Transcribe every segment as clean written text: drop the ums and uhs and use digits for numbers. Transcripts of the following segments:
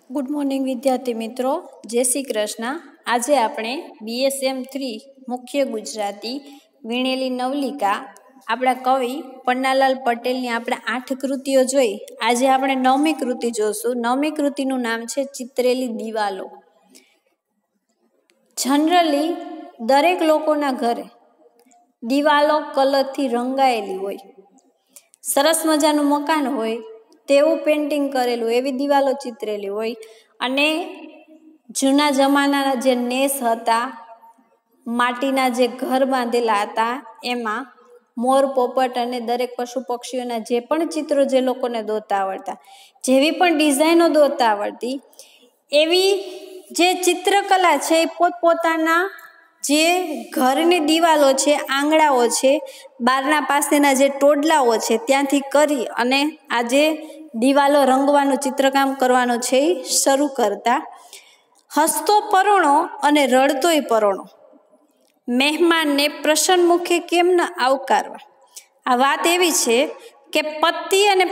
Good morning વિદ્યાર્થી મિત્રો, જય શ્રી કૃષ્ણ. આજે આપણે BSM3 મુખ્ય ગુજરાતી વીણેલી નવલિકા આપણા કવિ પન્નાલાલ પટેલની આપણે 8 કૃતિઓ જોઈ. આજે આપણે 9મી કૃતિ જોશું. 9મી કૃતિનું નામ છે ચિતરેલી દિવાલો. જનરલી દરેક લોકોના ઘરે દિવાલો કલરથી રંગાયેલી હોય. સરસ મજાનું મકાન હોય તેવું પેન્ટિંગ કરેલું, એવી દિવાલો ચિતરેલી હોય. અને જૂના જમાનાના જે નેસ હતા, માટીના જે ઘર બાંધેલા હતા, એમાં મોર, પોપટ અને દરેક પશુ પક્ષીઓના જે પણ ચિત્રો જે લોકોને દોરતા આવડતા, જેવી પણ ડિઝાઇનો દોરતા આવડતી, એવી જે ચિત્રકલા છે એ પોતપોતાના જે ઘરની દિવાલો છે, આંગણાઓ છે, બારના પાસેના જે ટોડલાઓ છે ત્યાંથી કરી અને આ જે દિવાલો રંગવાનું ચિત્રકામ કરવાનું છે એ શરૂ કરતા. હસતો પરોણો અને રડતોય પરોણો, મહેમાનને પ્રસન્ન મુખે કેમ ન આવકારવા. આ વાત એવી છે કે પતિ અને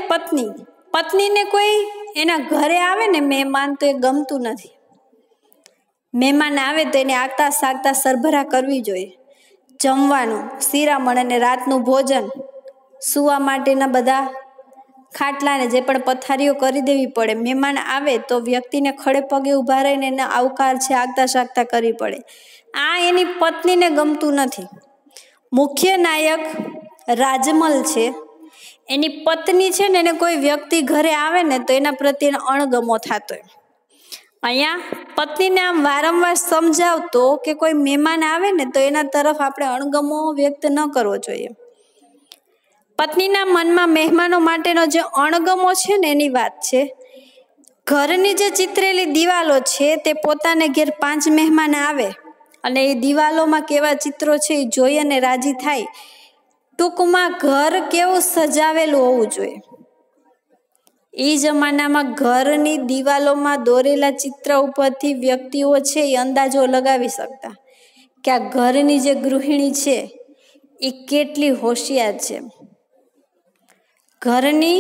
પત્નીને કોઈ એના ઘરે આવે ને મહેમાન તો એ ગમતું નથી. મહેમાન આવે તો એને આગતા સાગતા સરભરા કરવી જોઈએ. જમવાનું, શિરામણ અને રાતનું ભોજન, સૂવા માટેના બધા ખાટલાને જે પણ પથારીઓ કરી દેવી પડે. મહેમાન આવે તો વ્યક્તિને ખડે પગે ઊભા રહીને એને આવકાર છે, આગતા સાગતા કરવી પડે. આ એની પત્નીને ગમતું નથી. મુખ્ય નાયક રાજમલ છે, એની પત્ની છે ને એને કોઈ વ્યક્તિ ઘરે આવે ને તો એના પ્રત્યેનો અણગમો થતો. અહીંયા પત્નીને આમ વારંવાર સમજાવતો કે કોઈ મહેમાન આવે ને તો એના તરફ આપણે અણગમો વ્યક્ત ન કરવો જોઈએ. પત્નીના મનમાં મહેમાનો માટેનો જે અણગમો છે ને એની વાત છે. ઘરની જે ચિતરેલી દિવાલો છે તે પોતાને ઘેર 5 મહેમાન આવે અને એ દિવાલોમાં કેવા ચિત્રો છે એ જોઈ અને રાજી થાય. ટૂંકમાં ઘર કેવું સજાવેલું હોવું જોઈએ. એ જમાનામાં ઘરની દિવાલોમાં દોરેલા ચિત્ર ઉપરથી વ્યક્તિઓ છે એ અંદાજો લગાવી શકતા કે આ ઘરની જે ગૃહિણી છે એ કેટલી હોશિયાર છે. ઘરની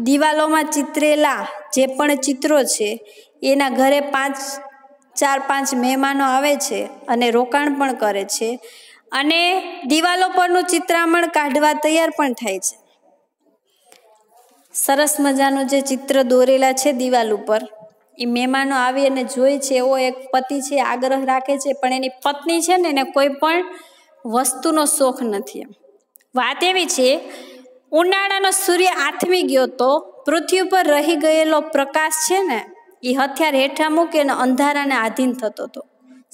દિવાલોમાં ચિતરેલા જે પણ ચિત્રો છે એના ઘરે 4-5 મહેમાનો આવે છે અને રોકાણ પણ કરે છે અને દિવાલો પરનું ચિત્રામણ કાઢવા તૈયાર પણ થાય છે. સરસ મજાનું જે ચિત્ર દોરેલા છે દિવાલ ઉપર, એ મહેમાનો આવી અને જોઈ છે એવો એક પતિ છે, આગ્રહ રાખે છે. પણ એની પત્ની છે ને એને કોઈ પણ વસ્તુનો શોખ નથી. વાત એવી છે, ઉનાળાનો સૂર્ય આથમી ગયો તો પૃથ્વી ઉપર રહી ગયેલો પ્રકાશ છે ને એ હથિયાર હેઠા મૂકે અને અંધારાને આધીન થતો હતો.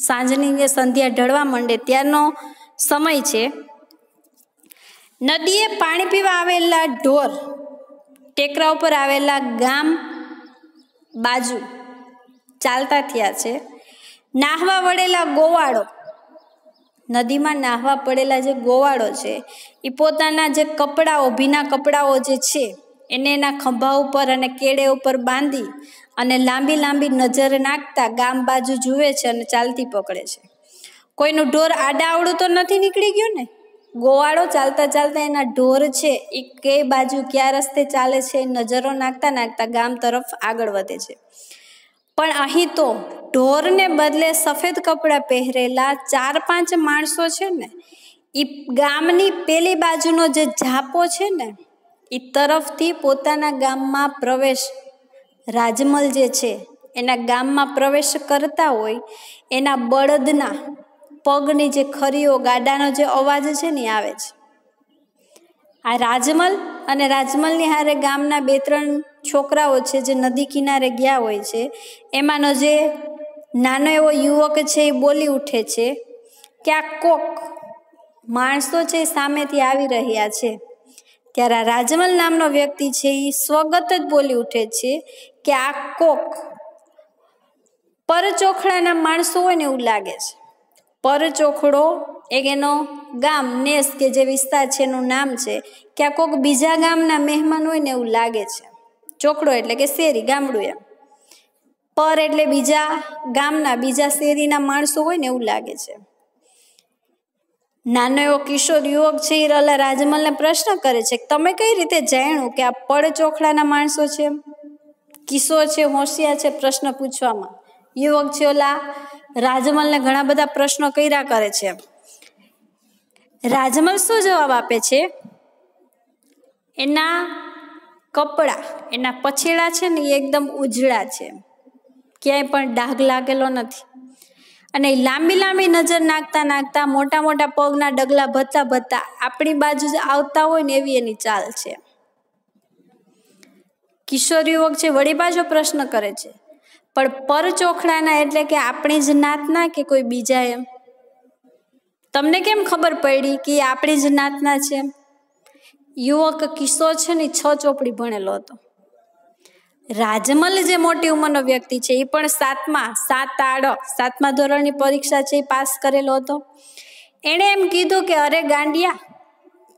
સાંજની જે સંધ્યા ઢળવા માંડે ત્યારનો સમય છે. નદીએ પાણી પીવા આવેલા ઢોર ટેકરા ઉપર આવેલા ગામ બાજુ ચાલતા થયા છે. નાહવા વળેલા ગોવાળો, નદીમાં નાહવા પડેલા જે ગોવાળો છે એ પોતાના જે કપડાઓ, ભીના કપડાઓ જે છે એને એના ખભા ઉપર અને કેડે ઉપર બાંધી અને લાંબી લાંબી નજર નાખતા ગામ બાજુ જુએ છે અને ચાલતી પકડે છે. કોઈનું ઢોર આડાવડું તો નથી નીકળી ગયું ને? ગોવાળો ચાલતા ચાલતા એના ઢોર છે એ કઈ બાજુ કયા રસ્તે ચાલે છે નજરો નાખતા નાખતા ગામ તરફ આગળ વધે છે. પણ અહીં તો ઢોરને બદલે સફેદ કપડાં પહેરેલા 4-5 માણસો છે ને એ ગામની પેલી બાજુનો જે ઝાપો છે ને એ તરફથી પોતાના ગામમાં પ્રવેશ, રાજમલ જે છે એના ગામમાં પ્રવેશ કરતા હોય એના બળદના પગની જે ખરીઓ, ગાડાનો જે અવાજ છે ને એ આવે છે. આ રાજમલ અને રાજમલની હારે ગામના 2-3 છોકરાઓ છે જે નદી કિનારે ગયા હોય છે. એમાંનો જે નાનો એવો યુવક છે એ બોલી ઉઠે છે કે આ કોક માણસો છે એ સામેથી આવી રહ્યા છે. ત્યારે આ રાજમલ નામનો વ્યક્તિ છે એ સ્વગત જ બોલી ઉઠે છે કે આ કોક પરચોખડાના માણસો હોય ને એવું લાગે છે. પરચોખડો એક એનો ગામ, નેસ કે જે વિસ્તાર છે એનું નામ છે કે આ કોક બીજા ગામના મહેમાન હોય ને એવું લાગે છે. ચોખડો એટલે કે શેરી, ગામડું એમ. પર એટલે બીજા ગામના, બીજા શેરીના માણસો હોય ને એવું લાગે છે. નાનો એવો કિશોર યુવક છે એ રાજમલને પ્રશ્ન કરે છે, તમે કઈ રીતે જાણ્યું કે આ પડચોખડાના માણસો છે? કિશોર છે હોશિયાર છે પ્રશ્ન પૂછવામાં, યુવક છે ઓલા રાજમલને ઘણા બધા પ્રશ્નો કર્યા કરે છે. રાજમલ શું જવાબ આપે છે? એના કપડા, એના પછેડા છે ને એ એકદમ ઉજળા છે, ક્યાંય પણ ડાઘ લાગેલો નથી. અને લાંબી લાંબી નજર નાખતા નાખતા, મોટા મોટા પગના ડગલા ભરતા ભરતા આપણી બાજુ જ આવતા હોય ને એવી એની ચાલ છે. કિશોર યુવક છે વળી પાછો પ્રશ્ન કરે છે, પણ પરચોખડાના એટલે કે આપણી જ નાતના કે કોઈ બીજા? એમ તમને કેમ ખબર પડી કે આપણી જ નાતના છે? યુવક કિશોર છે ને 6 ચોપડી ભણેલો હતો. રાજમલ જે મોટી ઉંમરનો વ્યક્તિ છે એ પણ 7મા ધોરણની પરીક્ષા છે એ પાસ કરેલો હતો. એણે એમ કીધું કે અરે ગાંડિયા,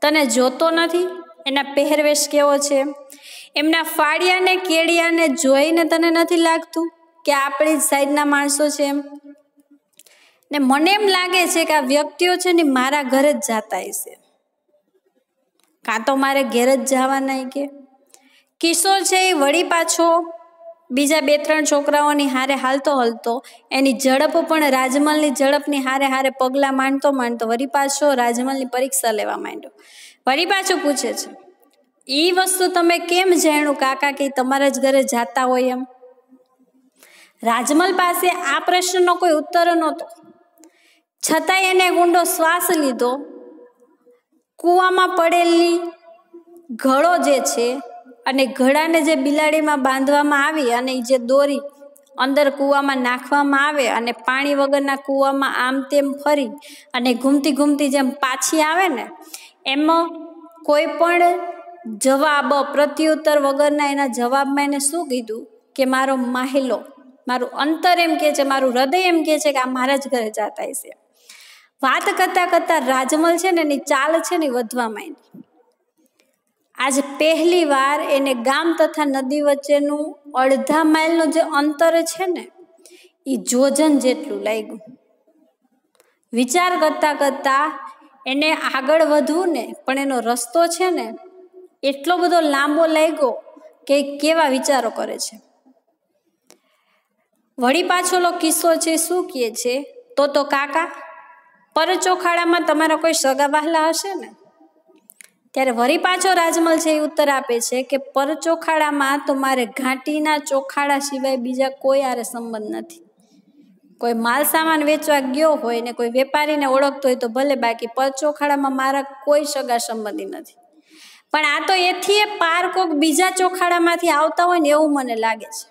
તને જોતો નથી એના પહેરવેશ કેવો છે? એમના ફાળિયાને કેડિયાને જોઈને તને નથી લાગતું કે આપણી જ સાઈડના માણસો છે? એમ ને મને એમ લાગે છે કે આ વ્યક્તિઓ છે ને મારા ઘરે જ જાતા હશે, કાં તો મારે ઘેર જ જવાના. કે કિશોર છે એ વળી પાછો બીજા 2-3 છોકરાઓની હારે હાલતો હાલતો એની ઝડપ પણ રાજમલની ઝડપની હારે હારે પગલાં માંડતો વળી પાછો રાજમલની પરીક્ષા લેવા માંડ્યો. વળી પાછું પૂછે છે, એ વસ્તુ તમે કેમ જાણ્યું કાકા કે તમારા જ ઘરે જાતા હોય? એમ રાજમલ પાસે આ પ્રશ્નનો કોઈ ઉત્તર નહોતો, છતાંય એને ઊંડો શ્વાસ લીધો. કૂવામાં પડેલી ઘડો જે છે અને ઘડાને જે બિલાડીમાં બાંધવામાં આવી અને જે દોરી અંદર કૂવામાં નાખવામાં આવે અને પાણી વગરના કૂવામાં આમ તેમ ફરી અને ઘૂમતી ઘૂમતી જેમ પાછી આવે ને, એમાં કોઈ પણ જવાબ પ્રત્યુત્તર વગરના એના જવાબમાં એને શું કીધું કે મારો માહેલો, મારું અંતર એમ કે છે, મારું હૃદય એમ કે છે કે આ મારા જ ઘરે જાતા હશે. વાત કરતા કરતા રાજમલ છે ને એની ચાલ છે ને વધવા માંડી. આજ પહેલી વાર એને ગામ તથા નદી વચ્ચેનું 1/2 માઇલનું જે અંતર છે ને એ જોજન જેટલું લાગ્યું. વિચાર કરતા કરતા એને આગળ વધવું ને પણ એનો રસ્તો છે ને એટલો બધો લાંબો લાગ્યો કે કેવા વિચારો કરે છે. વળી પાછોલો કિસ્સો છે શું કહે છે, તો કાકા પરચોખાડામાં તમારા કોઈ સગા વહાલા હશે ને? ત્યારે વળી પાછો રાજમલ છે એ ઉત્તર આપે છે કે પરચોખાડામાં તો મારે ઘાટીના ચોખાડા સિવાય બીજા કોઈ આરે સંબંધ નથી. કોઈ માલ સામાન વેચવા ગયો હોય ને કોઈ વેપારીને ઓળખતો હોય તો ભલે, બાકી પરચોખાડામાં મારા કોઈ સગા સંબંધી નથી. પણ આ તો એથી પાર કોક બીજા ચોખાડામાંથી આવતા હોય ને એવું મને લાગે છે.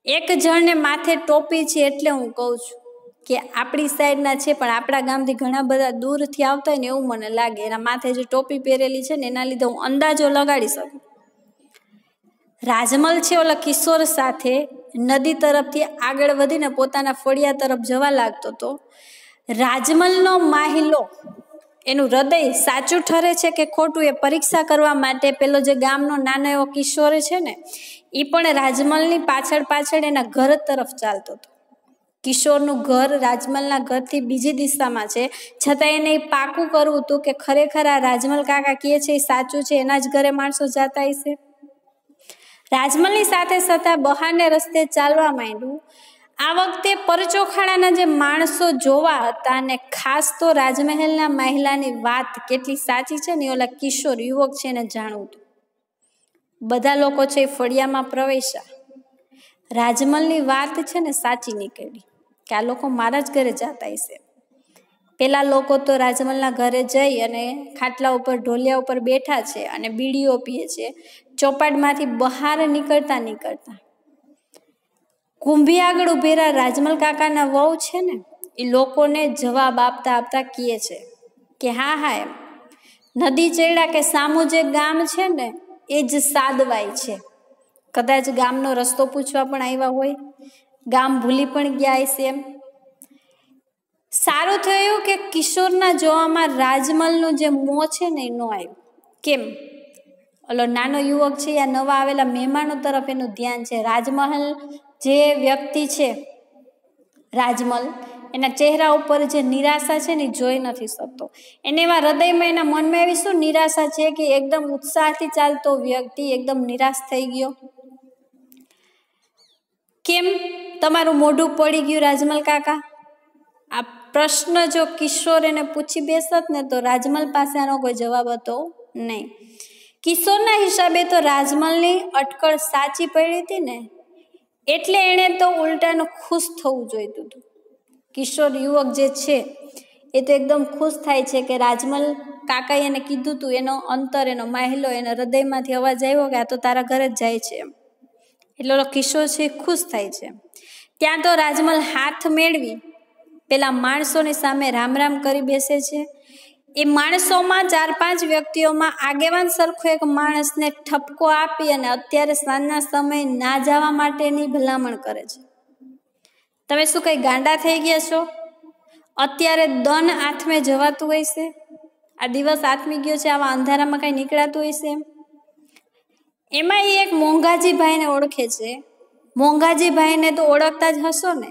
એક જણને માથે ટોપી છે એટલે હું કહું છું કે આપણી સાઈડના છે, પણ આપણા ગામથી ઘણા બધા દૂરથી આવતા હોય ને એવું મને લાગે. એના માથે જે ટોપી પહેરેલી છે ને એના લીધે હું અંદાજો લગાડી શકું. રાજમલ છે ઓલા કિશોર સાથે નદી તરફથી આગળ વધીને પોતાના ફળિયા તરફ જવા લાગતો હતો. રાજમલનો માહિલો, એનું હૃદય સાચું ઠરે છે કે ખોટું એ પરીક્ષા કરવા માટે પેલો જે ગામનો નાનો એવો કિશોર છે ને એ પણ રાજમલની પાછળ પાછળ એના ઘર તરફ ચાલતો હતો. કિશોરનું ઘર રાજમલના ઘરથી બીજી દિશામાં છે, છતાં એને પાકું કરવું હતું કે ખરેખર આ રાજમલ કાકા કહે છે એ સાચું છે, એના જ ઘરે માણસો જાતા હશે. રાજમલની સાથે સાથે બહારને રસ્તે ચાલવા માંડ્યું. આ વખતે પરચોખાડાના જે માણસો જોવા હતા અને ખાસ તો રાજમહેલના મહિલાની વાત કેટલી સાચી છે ને ઓલા કિશોર યુવક છે એને જાણવું હતું. બધા લોકો છે એ ફળિયામાં પ્રવેશ્યા. રાજમલની વાત છે ને સાચી નીકળી કે આ લોકો મારા જ ઘરે જાતા હશે. પેલા લોકો તો રાજમલના ઘરે જઈ અને ખાટલા ઉપર ઢોલિયા ઉપર બેઠા છે અને બીડીઓ પીએ છે. ચોપાટમાંથી બહાર નીકળતા કુંભી આગળ ઉભેલા રાજમલ કાકાના વહુ છે ને એ લોકોને જવાબ આપતા કહે છે કે હા એમ નદી ચડ્યા કે સામું જે ગામ છે ને એ જ સાદવાય છે. કદાચ ગામનો રસ્તો પૂછવા પણ આવ્યા હોય, ગામ ભૂલી પણ ગયા હશે. એમ સારું થયું કે કિશોરના જોવામાં રાજમલનું જે મોં છે ને એ ન આવ્યું. કેમ? ઓલો નાનો યુવક છે આ નવા આવેલા મહેમાનો તરફ એનું ધ્યાન છે. રાજમહલ જે વ્યક્તિ છે રાજમલ, એના ચહેરા ઉપર જે નિરાશા છે ને જોઈ નથી શકતો. એને એવા હૃદયમાં એના મનમાં એવી શું નિરાશા છે કે એકદમ ઉત્સાહથી ચાલતો વ્યક્તિ એકદમ નિરાશ થઈ ગયો. કેમ તમારું મોઢું પડી ગયું રાજમલ કાકા? આ પ્રશ્ન જો કિશોર એને પૂછી બેસત ને તો રાજમલ પાસે આનો કોઈ જવાબ હતો નહીં. કિશોરના હિસાબે તો રાજમલની અટકળ સાચી પડી હતી ને, એટલે એણે તો ઉલટાનું ખુશ થવું જોઈતું હતું. કિશોર યુવક જે છે એ તો એકદમ ખુશ થાય છે કે રાજમલ કાકાએ એને કીધું હતું, એનો અંતર, એનો માહિલો, એના હૃદયમાંથી અવાજ આવ્યો કે આ તો તારા ઘરે જ જાય છે એમ. એટલે કિશોર છે ખુશ થાય છે. ત્યાં તો રાજમલ હાથ મેળવી પેલા માણસોની સામે રામ રામ કરી બેસે છે. એ માણસોમાં 4-5 વ્યક્તિઓમાં આગેવાન સરખો એક માણસને ઠપકો આપી અને અત્યારે સાંજના સમયે ના જવા માટેની ભલામણ કરે છે. તમે શું કઈ ગાંડા થઈ ગયા છો? અત્યારે દન આથમે જવાતું હોય છે? આ દિવસ આથમી ગયો છે, આવા અંધારામાં કઈ નીકળાતું હોય છે એમ? એમાં એ એક મોંઘાજીભાઈને ઓળખે છે. મોંઘાજીભાઈને તો ઓળખતા જ હશો ને,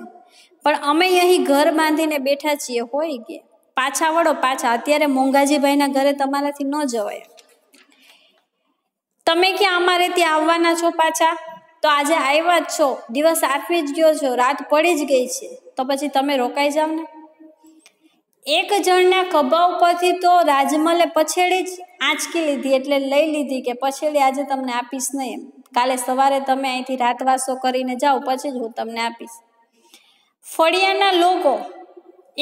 પણ અમે અહીં ઘર બાંધીને બેઠા છીએ. હોય કે પાછા વળો, પાછા. અત્યારે મોંઘાજીભાઈના ઘરે તમારાથી ન જવાય. તમે ક્યાં અમારે ત્યાં આવવાના છો પાછા? તો આજે આવ્યા જ છો, દિવસ આથમી જ ગયો છો, રાત પડી જ ગઈ છે, તો પછી તમે રોકાઈ જાવ ને. એક જણના ખભા ઉપરથી તો રાજમલે પછેડી જ આંચકી લીધી, એટલે લઈ લીધી કે પછેડી આજે તમને આપીશ નહીં એમ. કાલે સવારે તમે અહીંથી રાતવાસો કરીને જાઓ, પછી જ હું તમને આપીશ. ફળિયાના લોકો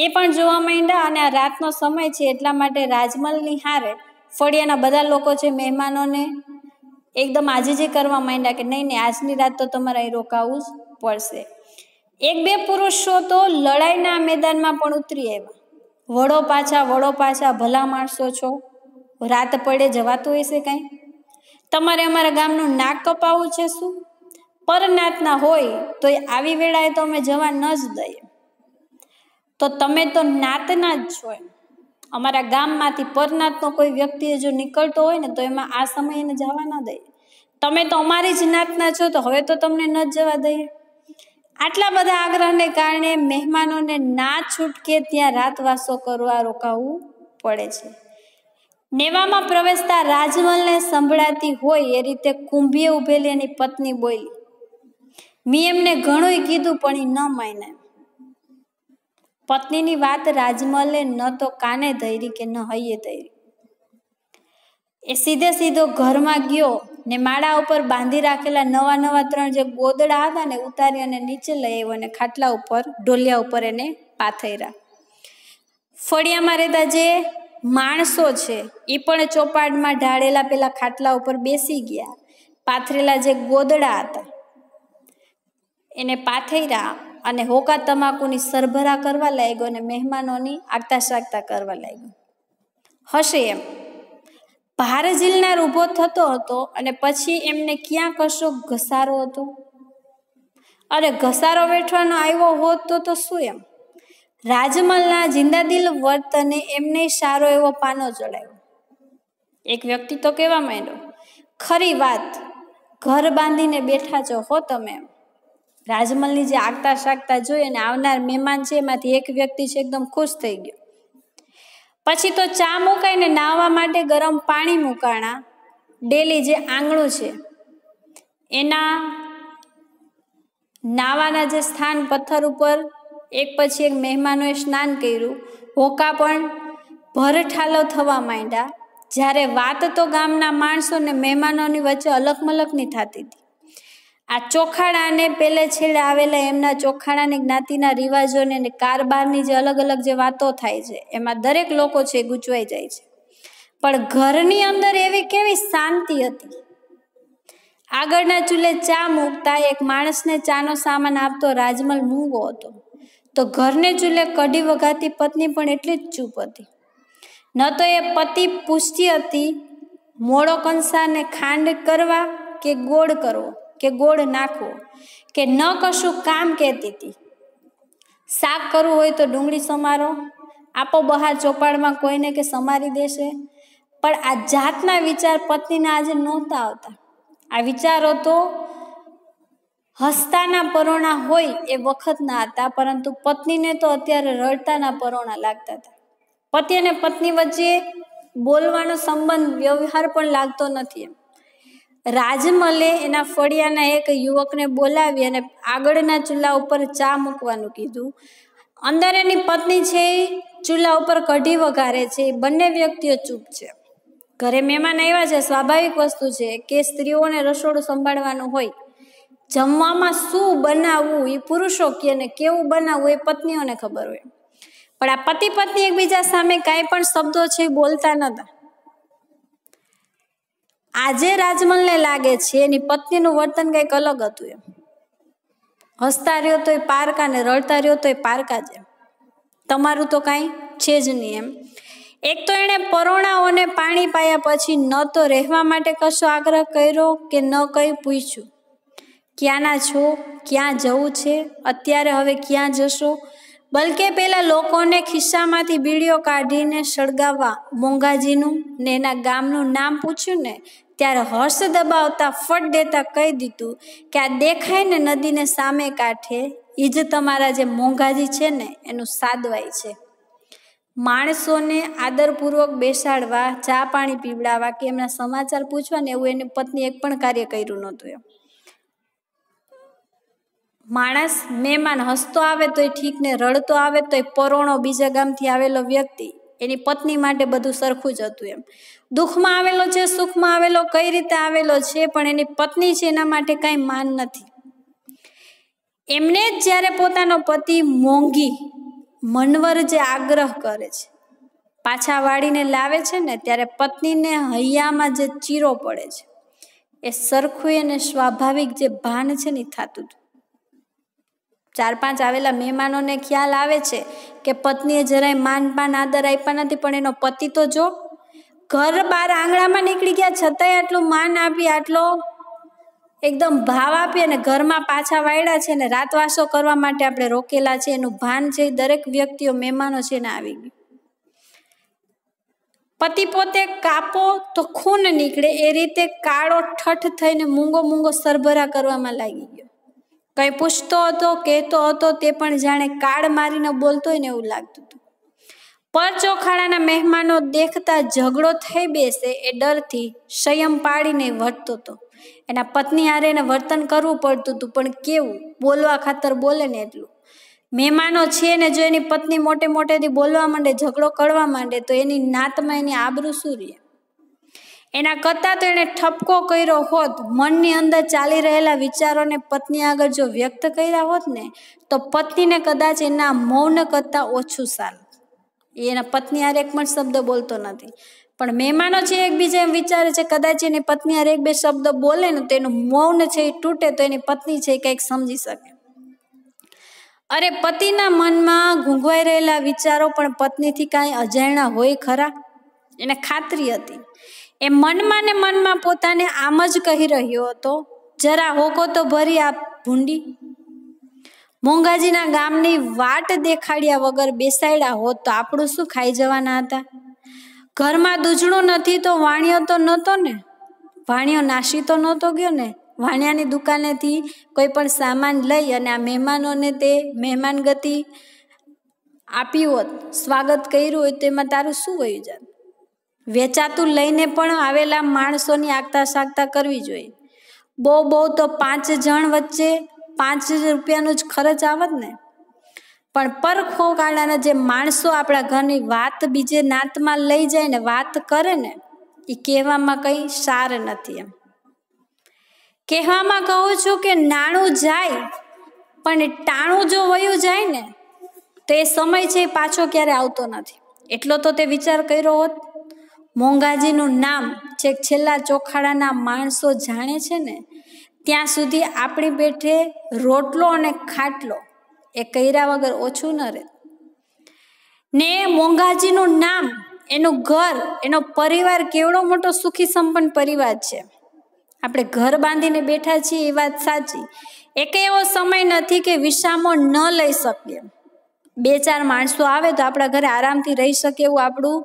એ પણ જોવા માંડ્યા, અને આ રાતનો સમય છે એટલા માટે રાજમલની હારે ફળિયાના બધા લોકો છે મહેમાનોને એકદમ આજીજી કરવા માંડ્યા કે નહીં, આજની રાત તો તમારે અહીં રોકાવું જ પડશે. 1-2 પુરુષો તો લડાઈના મેદાનમાં પણ ઉતરી આવ્યા. વળો પાછા, ભલા માણસો છો, રાત પડે જવાતું હશે કાંઈ? તમારે અમારા ગામનું નાક કપાવવું છે શું? પરનાતના હોય તો આવી વેળાએ તો અમે જવા ન જ દઈએ. તો તમે તો નાતના જ છો એમ. અમારા ગામમાંથી પરનાતનો કોઈ વ્યક્તિ જો નીકળતો હોય ને તો એમાં આ સમયે એને જવા ન દઈએ. તમે તો અમારી જ નાતના છો, તો હવે તો તમને ન જ જવા દઈએ. આટલા બધા આગ્રહને કારણે મહેમાનોને ના છૂટકે ત્યાં રાતવાસો કરવા રોકાવું પડે છે. નેવામાં પ્રવેશતા રાજમલને સંભળાતી હોય એ રીતે કુંભીએ ઉભેલી એની પત્ની બોલી, મેં એમને ઘણું કીધું પણ એ ન માન્યા. પત્નીની વાત રાજમલે ન તો કાને ધરી કે ન હૈયે ધરી. એ સીધો ઘરમાં ગયો ને માળા ઉપર બાંધી રાખેલા નવા 3 જે ગોદડા હતા ને ઉતારી અને નીચે લઈ આવ્યો અને ખાટલા ઉપર, ઢોલિયા ઉપર એને પાથર્યા. ફળિયામાં રહેતા જે માણસો છે એ પણ ચોપાડમાં ઢાળેલા પેલા ખાટલા ઉપર બેસી ગયા. પાથરેલા જે ગોદડા હતા એને પાથર્યા અને હોકા તમાકુની સરભરા કરવા લાગ્યો અને મહેમાનોની આગતા સાગતા કરવા લાગ્યો. હશે એમ ભાર ઝીલનાર ઊભો થતો હતો અને પછી એમને ક્યાં કશો ઘસારો હતો. અરે ઘસારો વેઠવાનો આવ્યો હોત તો શું એમ? રાજમલના જિંદાદિલ વર્તને એમને સારો એવો પાનો ચડાવ્યો. એક વ્યક્તિ તો કહેવા માંડ્યો, ખરી વાત, ઘર બાંધીને બેઠા છો હો તમે. રાજમલની જે આગતા સાગતા જોઈ અને આવનાર મહેમાન છે એમાંથી એક વ્યક્તિ છે એકદમ ખુશ થઈ ગયો. પછી તો ચા મુકાઈને નાહવા માટે ગરમ પાણી મુકાણા. ડેલી જે આંગણું છે એના નાવાના જે સ્થાન પથ્થર ઉપર એક પછી એક મહેમાનોએ સ્નાન કર્યું. હોકા પણ ભરઠાલો થવા માંડ્યા. જ્યારે વાત તો ગામના માણસો ને મહેમાનોની વચ્ચે અલકમલકની થતી હતી. આ ચોખાડાને પેલે છેડે આવેલા એમના ચોખાડાની જ્ઞાતિના રિવાજોને અને કારબારની જે અલગ જે વાતો થાય છે એમાં દરેક લોકો છે ગૂંચવાઈ જાય છે. પણ ઘરની અંદર એવી કેવી શાંતિ હતી. આગળના ચૂલે ચા મૂકતા એક માણસને ચાનો સામાન આપતો રાજમલ મૂંગો હતો, તો ઘરને ચૂલે કઢી વઘાતી પત્ની પણ એટલી જ ચૂપ હતી. ન તો એ પતિ પૂછતી હતી મોળો કંસાને ખાંડ કરવા કે ગોળ કરવો કે ગોળ નાખવો, કે ન કશું કામ કહેતી હતી. શાક કરવું હોય તો ડુંગળી સમારો, આપો બહાર ચોપાડમાં કોઈને કે સમારી દેશે. પણ આ જાતના વિચાર પત્નીના આજે નહોતા આવતા. આ વિચારો તો હસતાના પરોણા હોય એ વખતના હતા, પરંતુ પત્નીને તો અત્યારે રડતાના પરોણા લાગતા હતા. પતિ અને પત્ની વચ્ચે બોલવાનો સંબંધ વ્યવહાર પણ લાગતો નથી. રાજમલે એના ફળિયાના એક યુવકને બોલાવી અને આગળના ચૂલા ઉપર ચા મૂકવાનું કીધું. અંદર એની પત્ની છે એ ચૂલા ઉપર કઢી વઘારે છે. બંને વ્યક્તિઓ ચૂપ છે. ઘરે મહેમાન આવ્યા છે, સ્વાભાવિક વસ્તુ છે કે સ્ત્રીઓને રસોડું સંભાળવાનું હોય. જમવામાં શું બનાવવું એ પુરુષો કે ને કેવું બનાવવું એ પત્નીઓને ખબર હોય. પણ આ પતિ પત્ની એકબીજા સામે કાંઈ પણ શબ્દો છે એ બોલતા નહોતા. આજે રાજમલને લાગે છે એની પત્નીનું વર્તન કંઈક અલગ હતું. એમ હસતા રહ્યો તો એ પારકા ને રડતા રહ્યો તો એ પારકા જ. એમ તમારું તો કાંઈ છે જ નહીં. એમ એક તો એણે પરોણાઓને પાણી પાયા પછી ન તો રહેવા માટે કશો આગ્રહ કર્યો કે ન કંઈ પૂછ્યું. ક્યાંના છો, ક્યાં જવું છે, અત્યારે હવે ક્યાં જશો? બલકે પેલા લોકોને ખિસ્સામાંથી બીડીઓ કાઢીને સળગાવવા મોંઘાજીનું ને એના ગામનું નામ પૂછ્યું ને ત્યારે હર્ષ દબાવતા ફટ દેતા કહી દીધું કે આ દેખાય ને નદીને સામે કાંઠે એ જ તમારા જે મોંઘાજી છે ને એનું સાદવાઈ છે. માણસોને આદરપૂર્વક બેસાડવા, ચા પાણી પીવડાવવા કે એમના સમાચાર પૂછવા ને એવું એની પત્ની એક પણ કાર્ય કર્યું નહોતું. એમ માણસ મહેમાન હસતો આવે તો એ ઠીક ને રડતો આવે તો એ પરોણો બીજા ગામથી આવેલો વ્યક્તિ એની પત્ની માટે બધું સરખું જ હતું. એમ દુઃખમાં આવેલો છે, સુખમાં આવેલો કઈ રીતે આવેલો છે, પણ એની પત્ની છે એના માટે કાંઈ માન નથી. એમને જ જ્યારે પોતાનો પતિ મોંઘી મનવર જે આગ્રહ કરે છે, પાછા વાળીને લાવે છે ને ત્યારે પત્નીને હૈયામાં જે ચીરો પડે છે એ સરખું એને સ્વાભાવિક જે ભાન છે ને થતું હતું. 4-5 આવેલા મહેમાનોને ખ્યાલ આવે છે કે પત્નીએ જરાય માનપાન આદર આપ્યા નથી, પણ એનો પતિ તો જો ઘર બહાર આંગણામાં નીકળી ગયા છતાંય આટલું માન આપી, આટલો એકદમ ભાવ આપી અને ઘરમાં પાછા વાળ્યા છે ને રાતવાસો કરવા માટે આપણે રોકેલા છે એનું ભાન છે દરેક વ્યક્તિઓ મહેમાનો છે ને આવી ગયું. પતિ પોતે કાપો તો ખૂન નીકળે એ રીતે કાળો ઠઠ થઈને મૂંગો સરભરા કરવામાં લાગી ગયો. કંઈ પૂછતો હતો, કહેતો હતો તે પણ જાણે કાળ મારીને બોલતો હોય ને એવું લાગતું હતું. પર ચોખાડાના મહેમાનો દેખતા ઝઘડો થઈ બેસે એ ડરથી સંયમ પાડીને વર્તતો હતો. એના પત્ની હારે એને વર્તન કરવું પડતું હતું, પણ કેવું બોલવા ખાતર બોલે ને એટલું. મહેમાનો છે ને જો એની પત્ની મોટેથી બોલવા માંડે, ઝઘડો કરવા માંડે તો એની નાતમાં એની આબરૂ શું રહે? એના કરતાં તો એણે ઠપકો કર્યો હોત, મનની અંદર ચાલી રહેલા વિચારોને પત્ની આગળ જો વ્યક્ત કર્યા હોત ને તો પત્નીને કદાચ એના મૌન કરતાં ઓછું સારું. એના પત્ની હારે એક પણ શબ્દ બોલતો નથી, પણ મહેમાનો છે એકબીજા એમ વિચારે છે કદાચ એની પત્ની હારે 1-2 શબ્દ બોલે ને તો એનું મૌન છે એ તૂટે તો એની પત્ની છે એ કંઈક સમજી શકે. અરે પતિના મનમાં ઘૂંઘવાઈ રહેલા વિચારો પણ પત્નીથી કાંઈ અજાણ્યા હોય ખરા? એને ખાતરી હતી. એ મનમાં ને મનમાં પોતાને આમ જ કહી રહ્યો હતો, જરા હોકો તો ભરી આ ભૂંડી. મોંઘાજીના ગામની વાટ દેખાડ્યા વગર બેસાડ્યા હોત તો આપણું શું ખાઈ જવાના હતા? ઘરમાં દૂજણું નથી તો વાણિયો તો નહોતો ને? વાણિયો નાસી તો નહોતો ગયો ને? વાણિયાની દુકાનેથી કોઈ પણ સામાન લઈ અને આ મહેમાનોને તે મહેમાન ગતિ આપી હોત, સ્વાગત કર્યું હોય તો એમાં તારું શું વયું જાત? વેચાતું લઈને પણ આવેલા માણસોની આગતા સાગતા કરવી જોઈએ. બહુ તો 5 જણ વચ્ચે 5 રૂપિયાનો જ ખર્ચ આવત ને. પણ પરખો ગાળાના જે માણસો આપણા ઘરની વાત બીજે નાતમાં લઈ જાય ને વાત કરે ને એ કહેવામાં કંઈ સાર નથી. એમ કહેવામાં કહું છું કે નાણું જાય પણ ટાણું જો વયું જાય ને તો એ સમય છે એ પાછો ક્યારે આવતો નથી. એટલો તો તે વિચાર કર્યો હોત. મોંઘાજીનું નામ છેલ્લા ચોખાડાના માણસો જાણે છે ને ત્યાં સુધી આપણી પેઠે રોટલો અને ખાટલો એ કર્યા વગર ઓછું ન રહે. ને મોંઘાજીનું નામ, એનું ઘર, એનો પરિવાર કેવડો મોટો સુખી સંપન્ન પરિવાર છે. આપણે ઘર બાંધીને બેઠા છીએ એ વાત સાચી. એક એવો સમય નથી કે વિસામો ન લઈ શકીએ. 2-4 માણસો આવે તો આપણા ઘરે આરામથી રહી શકે એવું આપણું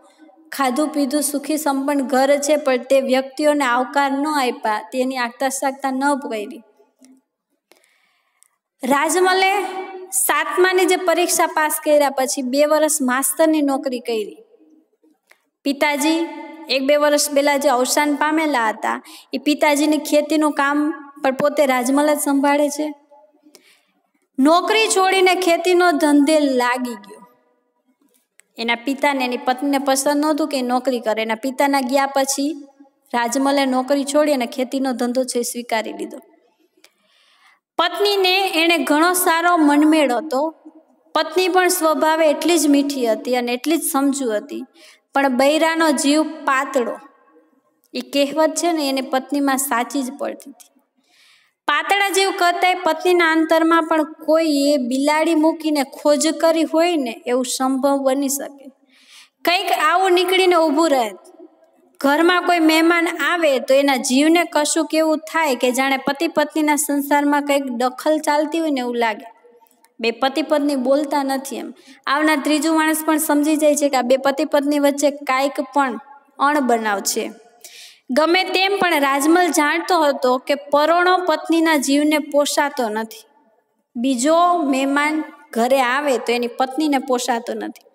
ખાધું પીધું સુખી સંપન્ન ઘર છે, પણ તે વ્યક્તિઓને આવકાર ન આપ્યા, તેની આગતા સાગતા ન કરી. રાજમલે 7માની જે પરીક્ષા પાસ કર્યા પછી 2 વર્ષ માસ્તરની નોકરી કરી. પિતાજી 1-2 વર્ષ પહેલાં જે અવસાન પામેલા હતા એ પિતાજીની ખેતીનું કામ પણ પોતે રાજમલ જ સંભાળે છે. નોકરી છોડીને ખેતીનો ધંધે લાગી ગયો. એના પિતાને એની પત્નીને પસંદ નહોતું કે નોકરી કરે. એના પિતાના ગયા પછી રાજમલે નોકરી છોડી અને ખેતીનો ધંધો છે સ્વીકારી લીધો. પત્નીને એણે ઘણો સારો મનમેળ હતો. પત્ની પણ સ્વભાવે એટલી જ મીઠી હતી અને એટલી જ સમજુ હતી, પણ બૈરાનો જીવ પાતળો, એ કહેવત છે ને એને પત્નીમાં સાચી જ પડતી હતી. પાતળા જીવ કરતાંય પત્નીના અંતરમાં પણ કોઈ એ બિલાડી મૂકીને ખોજ કરી હોય ને એવું સંભવ બની શકે. કંઈક આવું નીકળીને ઊભું રહે. ઘરમાં કોઈ મહેમાન આવે તો એના જીવને કશુંક એવું થાય કે જાણે પતિ પત્નીના સંસારમાં કંઈક દખલ ચાલતી હોય ને એવું લાગે. બે પતિ પત્ની બોલતા નથી એમ આવનાર ત્રીજું માણસ પણ સમજી જાય છે કે આ બે પતિ પત્ની વચ્ચે કાંઈક પણ અણબનાવ છે. ગમે તેમ પણ રાજમલ જાણતો હતો કે પરોણો પત્નીના જીવને પોષાતો નથી. બીજો મહેમાન ઘરે આવે તો એની પત્નીને પોષાતો નથી.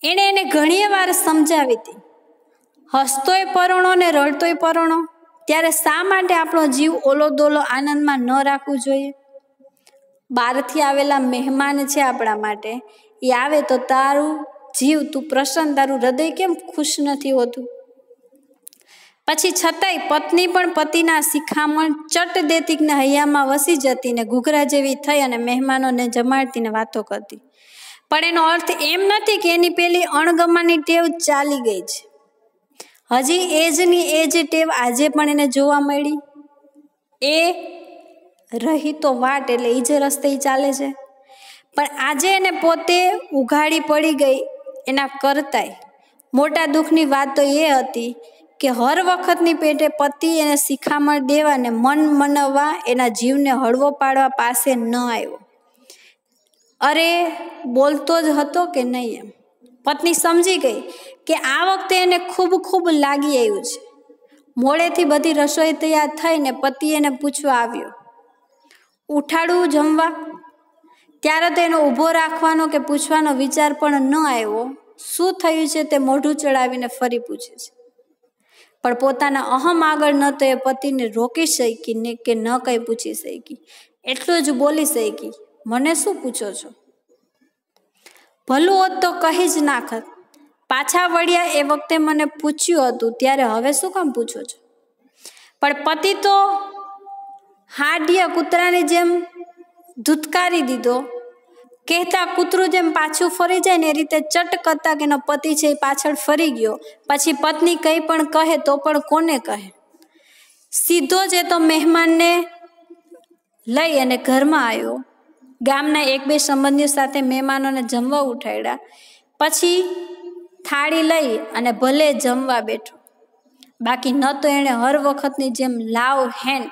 એણે એને ઘણી વાર સમજાવી હતી, હસતોય પરોણો ને રડતોય પરોણો, ત્યારે શા માટે આપણો જીવ ઓલો દોલો આનંદમાં ન રાખવું જોઈએ? બહારથી આવેલા મહેમાન છે આપણા માટે, એ આવે તો તારું જીવ, તું પ્રસન્ન, તારું હૃદય કેમ ખુશ નથી હોતું? પછી છતાંય પત્ની પણ પતિના શિખામણ ચટ દેતી ને હૈયામાં વસી જતી ને ઘૂઘરા જેવી થઈ અને મહેમાનોને જમાડતી ને વાતો કરતી. પણ એનો અર્થ એમ નથી કે એની પેલી અણગમાની ટેવ ચાલી ગઈ છે. હજી એજની એજ ટેવ આજે પણ એને જોવા મળી. એ રહી તો વાટ, એટલે એ જ રસ્તે ચાલે છે. પણ આજે એને પોતે ઉઘાડી પડી ગઈ. એના કરતાંય મોટા દુઃખની વાત તો એ હતી કે હર વખતની પેટે પતિ એને શિખામણ દેવા ને મન મનવવા, એના જીવને હળવો પાડવા પાસે ન આવ્યો. અરે બોલતો જ હતો કે નહીં એમ. પત્ની સમજી ગઈ કે આ વખતે એને ખૂબ લાગી આવ્યું છે. મોડેથી બધી રસોઈ તૈયાર થઈને પતિ એને પૂછવા આવ્યો, ઉઠાડું જમવા? ત્યારે તો એનો ઊભો રાખવાનો કે પૂછવાનો વિચાર પણ ન આવ્યો. શું થયું છે તે મોઢું ચડાવીને ફરી પૂછે છે. પણ પોતાના અહમ આગળ ન તો એ પતિને રોકી શકી ને કે ન કંઈ પૂછી શકી. એટલું જ બોલી શકી, મને શું પૂછો છો? ભલું હોત તો કહી જ નાખત. પાછા વળ્યા એ વખતે મને પૂછ્યું હતું, ત્યારે હવે શું કામ પૂછો છો? પણ પતિ તો હાડિયા કૂતરાની જેમ ધૂતકારી દીધો. કહેતા કૂતરું જેમ પાછું ફરી જાય ને એ રીતે ચટ કરતા કે એનો પતિ છે એ પાછળ ફરી ગયો. પછી પત્ની કંઈ પણ કહે તો પણ કોને કહે? સીધો જ એ તો મહેમાનને લઈ અને ઘરમાં આવ્યો. ગામના 1-2 સંબંધીઓ સાથે મહેમાનોને જમવા ઉઠાડ્યા. પછી થાળી લઈ અને ભલે જમવા બેઠો. બાકી ન તો એણે હર વખતની જેમ લાવ હેન,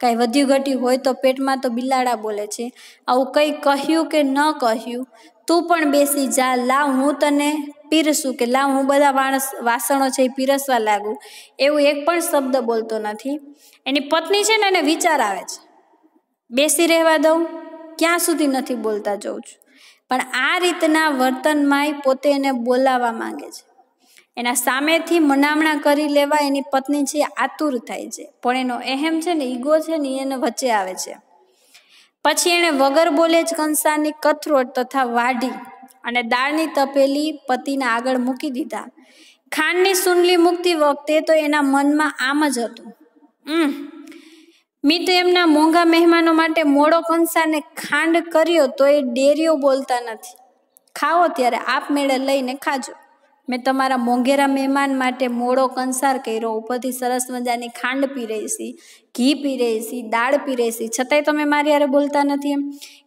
કાંઈ વધ્યું ઘટ્યું હોય તો પેટમાં તો બિલાડા બોલે છે, આવું કંઈ કહ્યું કે ન કહ્યું, તું પણ બેસી જા, લાવ હું તને પીરસું, કે લાવ હું બધા વાસણો છે એ પીરસવા લાગું, એવું એક પણ શબ્દ બોલતો નથી. એની પત્ની છે ને એને વિચાર આવે છે, બેસી રહેવા દઉં, ક્યાં સુધી નથી બોલતા જોઉં છું. પણ આ રીતના વર્તનમાંય પોતે એને બોલાવવા માંગે છે. એના સામેથી મનામણા કરી લેવા એની પત્ની છે આતુર થાય છે. પણ એનો અહેમ છે ને, ઈગો છે ને, એને વચ્ચે આવે છે. પછી એણે વગર બોલે જ કંસારની કથરોટ તથા વાઢી અને દાળની તપેલી પતિના આગળ મૂકી દીધા. ખાંડની સુંડલી મૂકતી વખતે તો એના મનમાં આમ જ હતું, મી તો એમના મોંઘા મહેમાનો માટે મોડો કંસારને ખાંડ કર્યો તો એ ડેરીઓ બોલતા નથી. ખાઓ ત્યારે આપમેળે લઈને ખાજો. મેં તમારા મોંઘેરા મહેમાન માટે મોડો કંસાર કર્યો, ઉપરથી સરસ મજાની ખાંડ પીરેસી, ઘી પીરેસી, દાળ પીરેસી, છતાંય તમે મારી હારે બોલતા નથી. એમ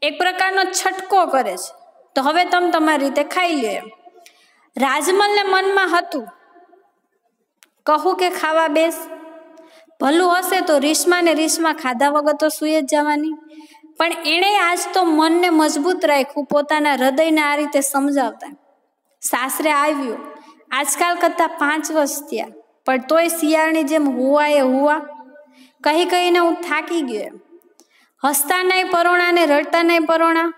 એક પ્રકારનો છટકો કરે છે. તો હવે તમે તમારી રીતે ખાઈ લ્યો એમ. રાજમલને મનમાં હતું, કહું કે ખાવા બેસ, ભલું હશે તો રીસમાં ને રીસમાં ખાધા વગર તો સૂઈ જ જવાની. પણ એણે આજ તો મનને મજબૂત રાખ્યું, પોતાના હૃદયને આ રીતે સમજાવતા. સાસરે આવ્યો, આજકાલ કરતાં 5 વર્ષ થયા, પણ તોય શિયાળની જેમ હુવા એ હુવા. કહીને હું થાકી ગયો. હસતા નહીં પરોણા ને રડતા નહીં પરોણા.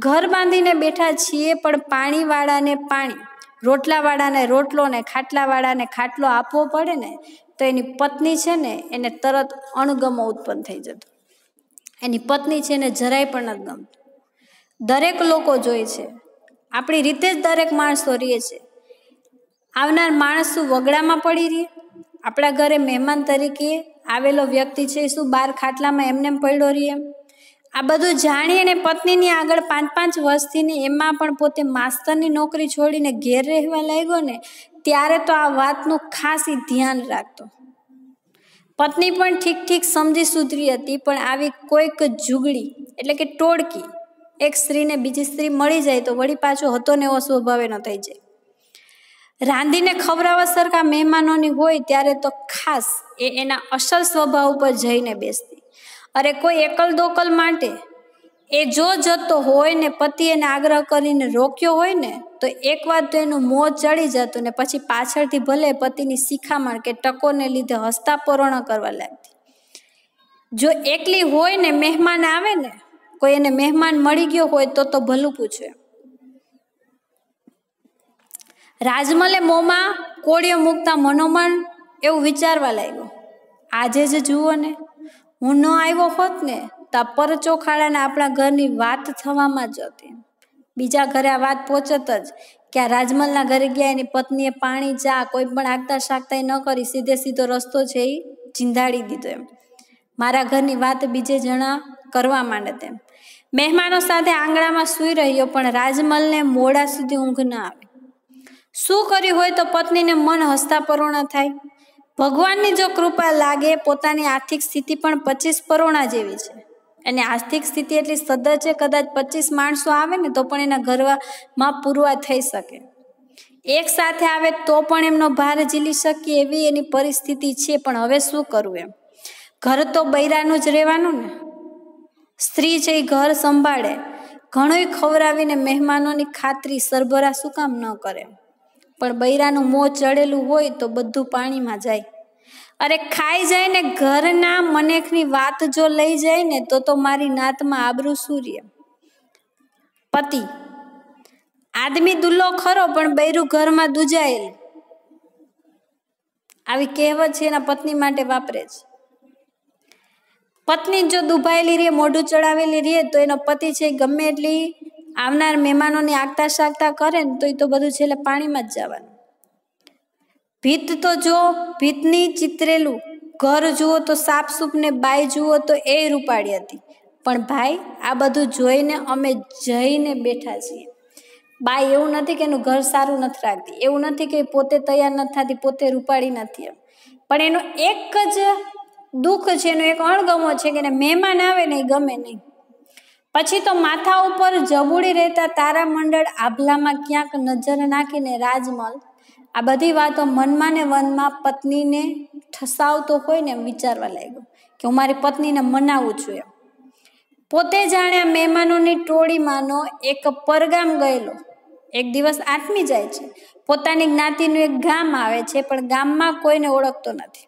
ઘર બાંધીને બેઠા છીએ, પણ પાણીવાળાને પાણી, રોટલાવાળાને રોટલો ને ખાટલાવાળાને ખાટલો આપવો પડે ને તો એની પત્ની છે ને એને તરત અણગમો ઉત્પન્ન થઈ જતો. એની પત્ની છે ને જરાય પણ નથી ગમતું. દરેક લોકો જોઈએ છે, આપણી રીતે જ દરેક માણસો રહીએ છે. આવનાર માણસ શું વગડામાં પડી રહીએ? આપણા ઘરે મહેમાન તરીકે આવેલો વ્યક્તિ છે શું બાર ખાટલામાં એમને પડ્યો રહીએ? આ બધું જાણીને પત્નીની આગળ 5-5 વર્ષથી ને એમાં પણ પોતે માસ્તરની નોકરી છોડીને ઘેર રહેવા લાગ્યો ને ત્યારે તો આ વાતનું ખાસ ધ્યાન રાખતો. પત્ની પણ ઠીક સમજી સુધરી હતી, પણ આવી કોઈક જુગડી એટલે કે ટોળકી એક સ્ત્રીને બીજી સ્ત્રી મળી જાય તો વળી પાછો હતો ને એવો સ્વભાવે ન થઈ જાય. રાંધીને ખવડાવવા સરખા મહેમાનોની હોય ત્યારે તો ખાસ એના અસલ સ્વભાવ ઉપર જઈને બેસતી. અરે કોઈ એકલ દોકલ માટે એ જો જતો હોય ને પતિ એને આગ્રહ કરીને રોક્યો હોય ને તો એક વાર તો એનું મોં ચડી જતું ને પછી પાછળથી ભલે પતિની શિખામણ કે ટકોને લીધે હસતા પરોણા કરવા લાગતી. જો એકલી હોય ને મહેમાન આવે ને કોઈ એને મહેમાન મળી ગયો હોય તો ભલું પૂછે. રાજમલે મોંમાં કોળીઓ મૂકતા મનોમન એવું વિચારવા લાગ્યો, આજે જ જુઓ ને હું ન આવ્યો હોત ને તો પરચોખાડાને આપણા ઘરની વાત થવામાં જ હતી. બીજા ઘરે આ વાત પહોંચત જ કે આ રાજમલના ઘરે ગયા એની પત્નીએ પાણી ચા કોઈ પણ આગતા શાકતા ન કરી સીધો રસ્તો છે એ ચીંધાડી દીધો. એમ મારા ઘરની વાત બીજે જણા કરવા માંડે તેમ. મહેમાનો સાથે આંગણામાં સૂઈ રહ્યો પણ રાજમલને મોડા સુધી ઊંઘ ન આવે. શું કર્યું હોય તો પત્નીને મન હસતા પરોણા થાય. ભગવાનની જો કૃપા લાગે પોતાની આર્થિક સ્થિતિ પણ 25 પરોણા જેવી છે. અને આર્થિક સ્થિતિ એટલી સદ્ધર છે, કદાચ 25 માણસો આવે ને તો પણ એના ઘરમાં પૂરવા થઈ શકે. એક સાથે આવે તો પણ એમનો ભાર ઝીલી શકીએ એવી એની પરિસ્થિતિ છે. પણ હવે શું કરવું? એમ ઘર તો બૈરાનું જ રહેવાનું ને. સ્ત્રી છે એ ઘર સંભાળે, ઘણું ખવડાવીને મહેમાનોની ખાતરી સરભરા શું કામ ન કરે? પણ બૈરાનું મોં ચડેલું હોય તો બધું પાણીમાં જાય. અરે ખાઈ જાય ને ઘરના મનેખની વાત જો લઈ જાય ને તો મારી નાતમાં આબરૂ સૂર્ય. પતિ આદમી દુલ્લો ખરો પણ બૈરું ઘરમાં દુજાયેલું, આવી કહેવત છે એના પત્ની માટે વાપરે છે. પત્ની જો દુભાયેલી રહે, મોઢું ચડાવેલી રહે તો એનો પતિ છે ગમે એટલી આવનાર મહેમાનોની આગતા શાકતા કરે ને તો એ તો બધું છેલ્લે પાણીમાં જ જવાનું. ભીત તો જો ભીતની ચિતરેલું ઘર જુઓ તો સાફસૂફ ને બાઈ જુઓ તો એ રૂપાળી હતી. પણ ભાઈ આ બધું જોઈને અમે જઈને બેઠા છીએ. બાઈ એવું નથી કે એનું ઘર સારું નથી રાખતી, એવું નથી કે પોતે તૈયાર નથી થતી, પોતે રૂપાળી નથી. પણ એનું એક જ દુઃખ છે, એનો એક અણગમો છે કે મહેમાન આવે ને એ ગમે નહીં. પછી તો માથા ઉપર જબુડી રહેતા તારામંડળ આભલામાં ક્યાંક નજર નાખીને રાજમલ આ બધી વાતો મનમાં ને વનમાં પત્નીને ઠસાવતો હોય ને એમ વિચારવા લાગ્યો કે હું મારી પત્નીને મનાવું છું. એમ પોતે જાણે આ મહેમાનોની ટોળીમાંનો એક પરગામ ગયેલો એક દિવસ આથમી જાય છે. પોતાની જ્ઞાતિનું એક ગામ આવે છે પણ ગામમાં કોઈને ઓળખતો નથી.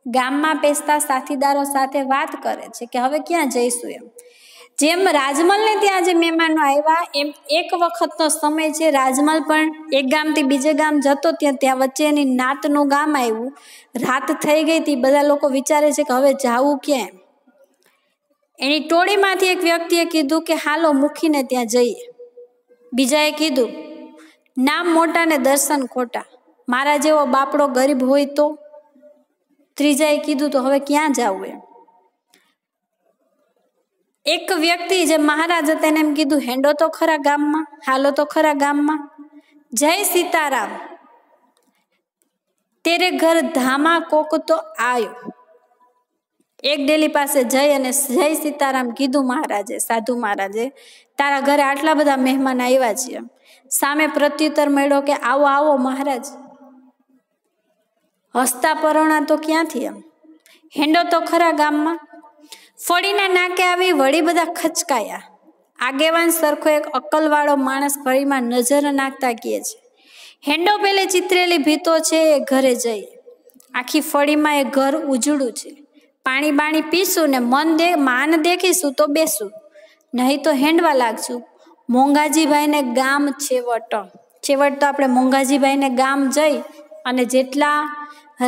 ગામમાં પેસતા સાથીદારો સાથે વાત કરે છે કે હવે ક્યાં જઈશું. એમ જેમ રાજમલને ત્યાં જે મહેમાનો આવ્યા એમ એક વખતનો સમય છે. રાજમલ પણ એક ગામથી બીજે ગામ જતો ત્યાં વચ્ચે એની નાતનું ગામ આવ્યું. રાત થઈ ગઈ હતી. બધા લોકો વિચારે છે કે હવે જાવું ક્યાં. એની ટોળીમાંથી એક વ્યક્તિએ કીધું કે હાલો મૂકીને ત્યાં જઈએ. બીજાએ કીધું નામ મોટા ને દર્શન ખોટા, મારા જેવો બાપડો ગરીબ હોય તો. ત્રીજાએ કીધું તો હવે ક્યાં જવું. એમ એક વ્યક્તિ જે મહારાજ હતા એને એમ કીધું હેંડો તો ખરા ગામમાં, હાલો તો ખરા ગામમાં. જય સીતારામ તેરે ઘર ધામા કોક તો આયો. એક ડેલી પાસે જઈ અને જય સીતારામ કીધું મહારાજે, સાધુ મહારાજે, તારા ઘરે આટલા બધા મહેમાન આવ્યા છે. સામે પ્રત્યુત્તર મળ્યો કે આવો આવો મહારાજ. હસતા પરોણા તો ક્યાંથી? એમ હેંડો તો ખરા ગામમાં. ફળીના નાકે આવી વળી બધા ખચકાયા. આગેવાન સરખો એક અક્કલવાળો માણસ ફળીમાં નજર નાખતા કહે છે હેંડો પેલે ચિતરેલી ભીતો છે એ ઘરે જઈ. આખી ફળીમાં એ ઘર ઉજળું છે. પાણી બાણી પીશું ને માન દેખીશું તો બેસું, નહીં તો હેંડવા લાગશું. મોંઘાજીભાઈને ગામ છેવટ. છેવટ તો આપણે મોંઘાજીભાઈને ગામ જઈ અને જેટલા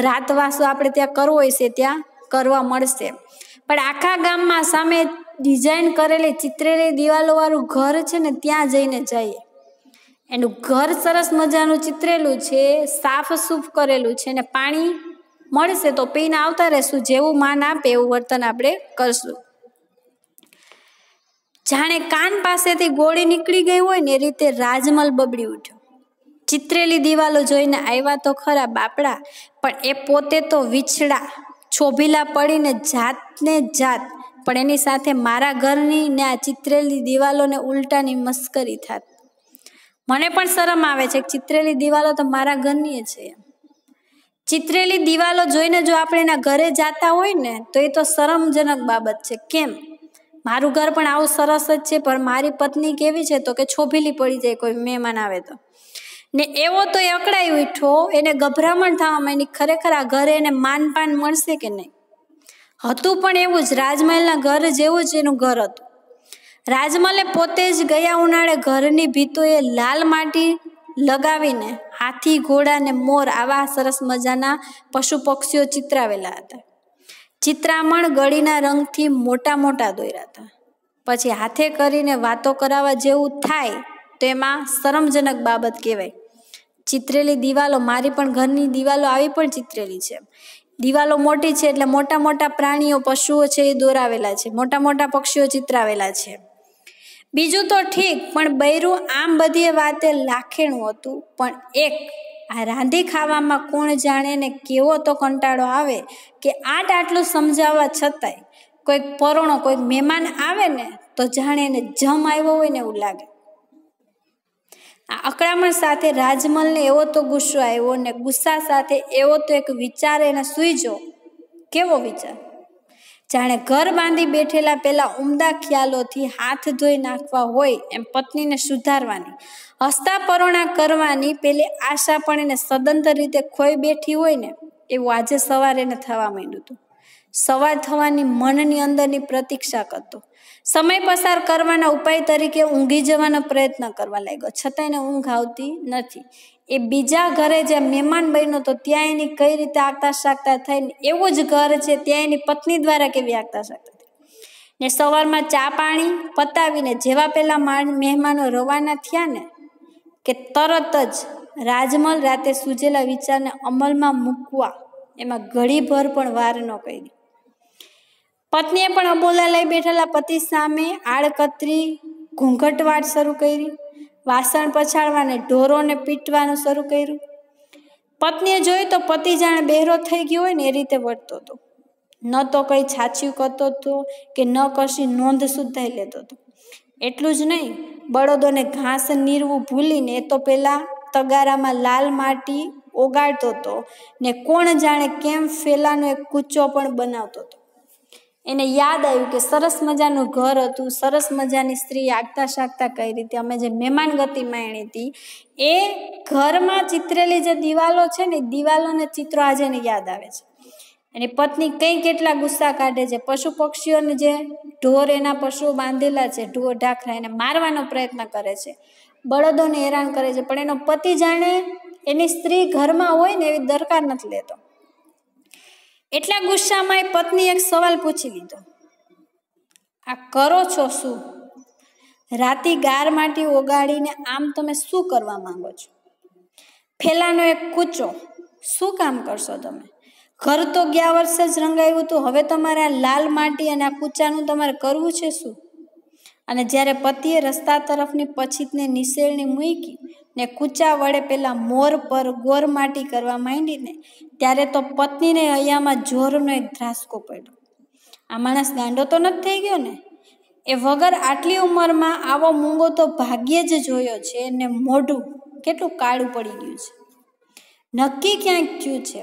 રાતવાસો આપણે ત્યાં કરવો હોય છે ત્યાં કરવા મળશે. પણ આખા ગામમાં સામે ડિઝાઇન કરેલી ચિત્રેલી દિવાલોવાળું ઘર છે ને ત્યાં જઈને જઈએ. એનું ઘર સરસ મજાનું ચિત્રેલું છે, સાફ સૂફ કરેલું છે ને પાણી મળશે તો પીને આવતા રહેશું. જેવું માન આપે એવું વર્તન આપણે કરશું. જાણે કાન પાસેથી ગોળી નીકળી ગઈ હોય ને એ રીતે રાજમલ બબડી ઉઠ્યો. ચિત્રેલી દિવાલો જોઈને આવ્યા તો ખરા બાપડા, પણ એ પોતે તો વિછડા છોભીલા પડીને જાતને જાત, પણ એની સાથે મારા ઘરની ને આ ચિત્રેલી દિવાલોને ઉલટાની મસ્કરી થાત. મને પણ શરમ આવે છે કે ચિત્રેલી દિવાલો તો મારા ઘરની છે. ચિત્રેલી દિવાલો જોઈને જો આપણે એના ઘરે જાતા હોય ને તો એ તો શરમજનક બાબત છે. કેમ? મારું ઘર પણ આવું સરસ જ છે, પણ મારી પત્ની કેવી છે તો કે છોભીલી પડી જાય કોઈ મહેમાન આવે તો. ને એવો તો એ અકળાઈ ઉઠો, એને ગભરામણ થવા માંડી, ખરેખર આ ઘરે એને માનપાન મળશે કે નહીં. હતું પણ એવું જ, રાજમહેલના ઘર જેવું જ એનું ઘર હતું. રાજમલે પોતે જ ગયા ઉનાળે ઘરની ભીતોએ લાલ માટી લગાવીને હાથી, ઘોડા ને મોર આવા સરસ મજાના પશુ પક્ષીઓ ચિતરાવેલા હતા. ચિત્રામણ ગળીના રંગથી મોટા મોટા દોર્યા હતા. પછી હાથે કરીને વાતો કરાવવા જેવું થાય તો એમાં શરમજનક બાબત કહેવાય. ચિત્રેલી દિવાલો, મારી પણ ઘરની દિવાલો આવી પણ ચિત્રેલી છે. દિવાલો મોટી છે એટલે મોટા મોટા પ્રાણીઓ, પશુઓ છે એ દોરાવેલા છે, મોટા મોટા પક્ષીઓ ચિતરાવેલા છે. બીજું તો ઠીક, પણ બૈરું આમ બધી વાતે લાખેણું હતું. પણ એક આ રાંધી ખાવામાં કોણ જાણે ને કેવો તો કંટાળો આવે કે આટલું સમજાવવા છતાંય કોઈક પરોણો કોઈક મહેમાન આવે ને તો જાણે એને જમ આવ્યો હોય ને એવું લાગે. આ અકળામણ સાથે રાજમલને એવો તો ગુસ્સો આવ્યો ને ગુસ્સા સાથે એવો તો એક વિચાર એને સૂઈજો. કેવો વિચાર? જાણે ઘર બાંધી બેઠેલા પેલા ઉમદા ખ્યાલોથી હાથ ધોઈ નાખવા હોય એમ પત્નીને સુધારવાની, હસતા પરોણા કરવાની પેલી આશા પણ એને સદંતર રીતે ખોઈ બેઠી હોય ને એવું આજે સવારે એને થવા માંડ્યું હતું. સવાર થવાની મનની અંદરની પ્રતીક્ષા કરતો. સમય પસાર કરવાના ઉપાય તરીકે ઊંઘી જવાનો પ્રયત્ન કરવા લાગ્યો, છતાં એને ઊંઘ આવતી નથી. એ બીજા ઘરે જે મહેમાન બન્યો તો ત્યાં એની કઈ રીતે આગતા શાકતા થાય ને એવું જ ઘર છે ત્યાં એની પત્ની દ્વારા કેવી આગતા શાકતા થાય. ને સવારમાં ચા પાણી પતાવીને જેવા પેલા મહેમાનો રવાના થયા ને કે તરત જ રાજમલ રાતે સૂજેલા વિચારને અમલમાં મૂકવા એમાં ઘડીભર પણ વાર ન કરી. પત્નીએ પણ અબોલા લઈ બેઠેલા પતિ સામે આડકતરી ઘૂંઘટવાટ શરૂ કરી. વાસણ પછાડવાને ઢોરોને પીટવાનું શરૂ કર્યું. પત્નીએ જોયું તો પતિ જાણે બહેરો થઈ ગયો હોય ને એ રીતે વર્તતો હતો. ન તો કઈ છાછ્યું કરતો હતો કે ન કશી નોંધ સુધાઈ લેતો હતો. એટલું જ નહીં, બળદોને ઘાસ નીરવું ભૂલીને એ તો પેલા તગારામાં લાલ માટી ઓગાળતો હતો ને કોણ જાણે કેમ ફેલાનો એક કૂચો પણ બનાવતો હતો. એને યાદ આવ્યું કે સરસ મજાનું ઘર હતું, સરસ મજાની સ્ત્રી આગતા શાકતા કઈ રીતે અમે જે મહેમાન ગતિ માણી હતી એ ઘરમાં ચિત્રેલી જે દિવાલો છે ને દિવાલોને ચિત્રો આજે એને યાદ આવે છે. એની પત્ની કઈ કેટલા ગુસ્સા કાઢે છે. પશુ પક્ષીઓને જે ઢોર એના પશુઓ બાંધેલા છે, ઢોર ઢાખરા, એને મારવાનો પ્રયત્ન કરે છે, બળદોને હેરાન કરે છે, પણ એનો પતિ જાણે એની સ્ત્રી ઘરમાં હોય ને એવી દરકાર નથી લેતો. એટલા ગુસ્સામાં એ પત્ની એક સવાલ પૂછી લીધો, આ કરો છો શું? રાતી ગાર માટી ઓગાળીને આમ તમે શું કરવા માંગો છો? ફેલાનો એક કૂચો શું કામ કરશો તમે? ઘર તો ગયા વર્ષે જ રંગાયું હતું, હવે તમારે આ લાલ માટી અને આ કૂચાનું તમારે કરવું છે શું? અને જ્યારે પતિએ રસ્તા તરફની પછીતને નિસેળની મૂકી ને કૂચા વડે પેલા મોર પર ગોર માટી કરવા માંડીને ત્યારે તો પત્નીને હૈયામાં જોરનો એક ધ્રાસકો પડ્યો. આ માણસ ગાંડો તો નથી થઈ ગયો ને? એ વગર આટલી ઉંમરમાં આવો મૂંગો તો ભાગ્યે જ જોયો છે ને મોઢું કેટલું કાળું પડી ગયું છે. નક્કી ક્યાંક થયું છે.